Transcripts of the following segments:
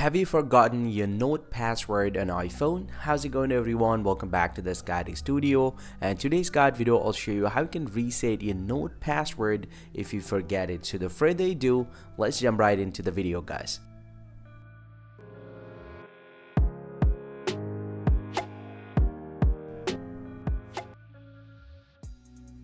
Have you forgotten your note password on iPhone? How's it going, everyone? Welcome back to this guiding studio, and today's guide video I'll show you how you can reset your note password if you forget it. So without further ado, let's jump right into the video, guys.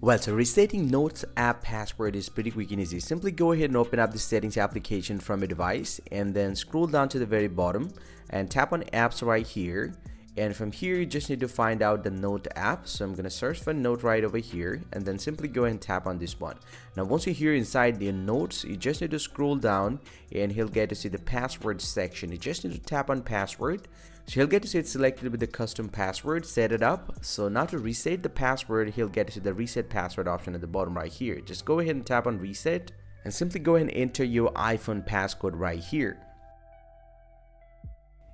Well, so resetting Notes app password is pretty quick and easy. Simply go ahead and open up the settings application from your device and then scroll down to the very bottom and tap on apps right here. And from here, you just need to find out the Note app. So I'm going to search for Note right over here and then simply go ahead and tap on this one. Now, once you're here inside the Notes, you just need to scroll down and he'll get to see the password section. You just need to tap on password. So he'll get to see it selected with the custom password, set it up. So now to reset the password, he'll get to see the reset password option at the bottom right here. Just go ahead and tap on reset and simply go ahead and enter your iPhone passcode right here.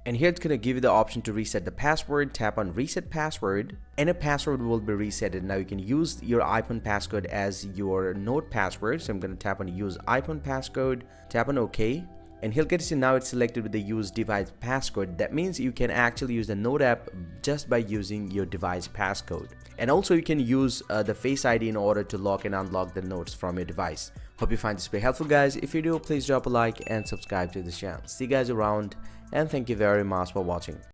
And here it's going to give you the option to reset the password. Tap on reset password and a password will be resetted. Now you can use your iPhone passcode as your Note password. So I'm going to tap on use iPhone passcode, tap on OK. And he'll get to see now it's selected with the use device passcode. That means you can actually use the Note app just by using your device passcode. And also you can use the Face ID in order to lock and unlock the notes from your device. Hope you find this very helpful, guys. If you do, please drop a like and subscribe to this channel. See you guys around, and thank you very much for watching.